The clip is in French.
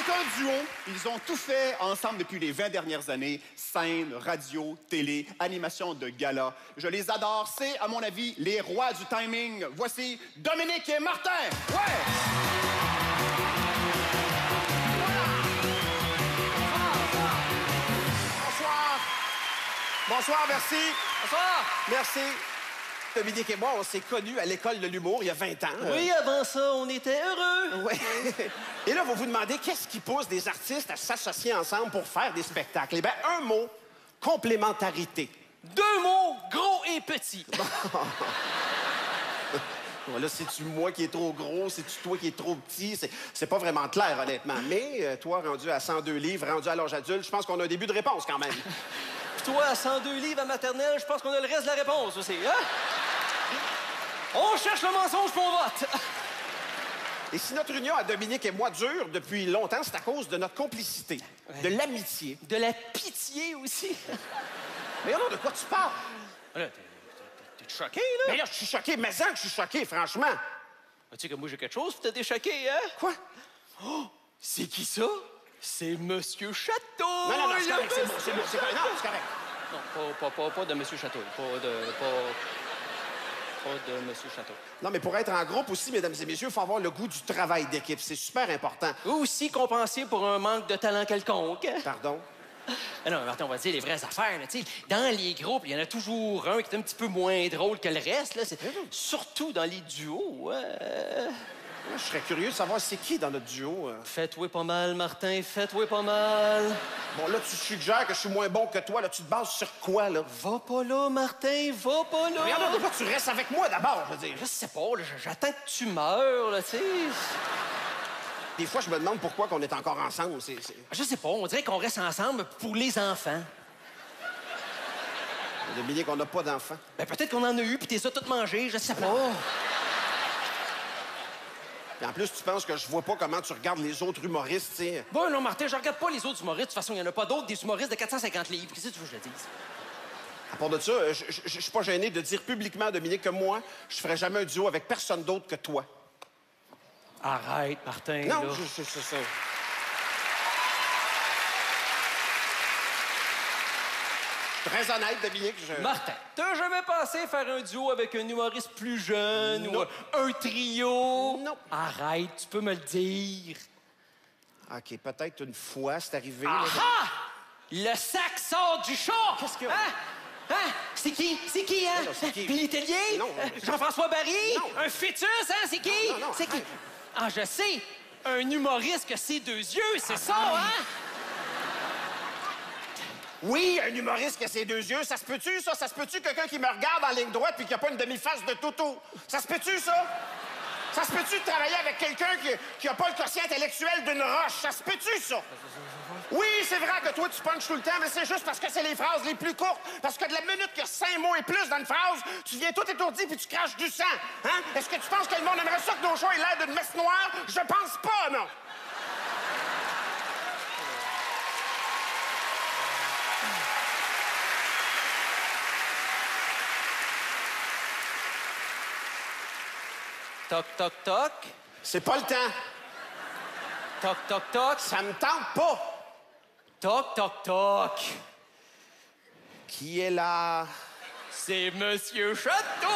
un duo. Ils ont tout fait ensemble depuis les 20 dernières années. Scène, radio, télé, animation de gala. Je les adore. C'est, à mon avis, les rois du timing. Voici Dominique et Martin. Ouais! Bonsoir. Bonsoir, merci. Bonsoir. Merci. Dominique et moi, on s'est connus à l'école de l'humour il y a 20 ans. Oui, avant ça, on était heureux. Ouais. Et là, vous vous demandez qu'est-ce qui pousse des artistes à s'associer ensemble pour faire des spectacles. Eh bien, un mot, complémentarité. 2 mots, gros et petit. Là, c'est-tu moi qui est trop gros? C'est-tu toi qui est trop petit? C'est pas vraiment clair, honnêtement. Mais toi, rendu à 102 livres, rendu à l'âge adulte, je pense qu'on a un début de réponse quand même. Puis toi, à 102 livres à maternelle, je pense qu'on a le reste de la réponse aussi, hein? On cherche le mensonge pour on vote. Et si notre union à Dominique et moi dure depuis longtemps, c'est à cause de notre complicité, de l'amitié. De la pitié aussi. Mais alors, de quoi tu parles? Là, t'es choqué, là? Mais là, je suis choqué, mais que je suis choqué, franchement. Tu sais que moi, j'ai quelque chose pour te déchoquer, hein? Quoi? Oh, c'est qui ça? C'est Monsieur Château! Non, c'est correct, c'est bon, c'est correct. Non, c'est correct. Non, pas de Monsieur Château. Pas de Monsieur Château. Non, mais pour être en groupe aussi, mesdames et messieurs, il faut avoir le goût du travail d'équipe. C'est super important. Ou aussi compenser pour un manque de talent quelconque. Pardon? Ah non, Martin, on va dire les vraies affaires. Là, dans les groupes, il y en a toujours un qui est un petit peu moins drôle que le reste. Là. Surtout dans les duos. Je serais curieux de savoir c'est qui dans notre duo. Fais-toi pas mal, Martin, fais-toi pas mal. Bon, là, tu suggères que je suis moins bon que toi. Là, tu te bases sur quoi, là? Va pas là, Martin, va pas là. Regarde, pourquoi tu restes avec moi d'abord, je veux dire? Je sais pas, là, j'attends que tu meurs, là, tu sais. Des fois, je me demande pourquoi qu'on est encore ensemble. Je sais pas, on dirait qu'on reste ensemble pour les enfants. Dominique, on n'a pas d'enfants. Ben peut-être qu'on en a eu, puis t'es ça tout mangé, je sais pas. Et en plus, tu penses que je vois pas comment tu regardes les autres humoristes, tu sais. Bon, non, Martin, je regarde pas les autres humoristes. De toute façon, il y en a pas d'autres, des humoristes de 450 livres. Qu'est-ce que tu veux que je le dise? À part de ça, je suis pas gêné de dire publiquement, Dominique, que moi, je ferais jamais un duo avec personne d'autre que toi. Arrête, Martin, non, là. c'est ça. Très honnête, Dominique, Martin, t'as jamais pensé faire un duo avec un humoriste plus jeune non. ou un trio? Non. Arrête, tu peux me le dire. OK, peut-être une fois, c'est arrivé. Ah! Le sac sort du chat! Qu'est-ce que... Hein? C'est qui? C'est qui, hein? Non, c'est qui? Billy Tellier? Non. Jean-François Barry? Non. Un fœtus, hein? C'est qui? Non, C'est qui? Ah, je sais! Un humoriste que ses 2 yeux, c'est ça, hein? Oui, un humoriste qui a ses 2 yeux, ça se peut-tu, ça? Ça se peut-tu quelqu'un qui me regarde en ligne droite puis qui a pas une demi-face de toutou? Ça se peut-tu, ça? Ça se peut-tu de travailler avec quelqu'un qui a pas le quotient intellectuel d'une roche? Ça se peut-tu, ça? Oui, c'est vrai que toi, tu punches tout le temps, mais c'est juste parce que c'est les phrases les plus courtes. Parce que de la minute qu'il y a 5 mots et plus dans une phrase, tu viens tout étourdi puis tu craches du sang. Hein? Est-ce que tu penses que le monde aimerait ça que nos shows aient l'air d'une messe noire? Je pense pas, non. Toc, toc, toc. C'est pas le temps. Toc, toc, toc. Ça me tente pas. Toc, toc, toc. Qui est là? C'est Monsieur Château!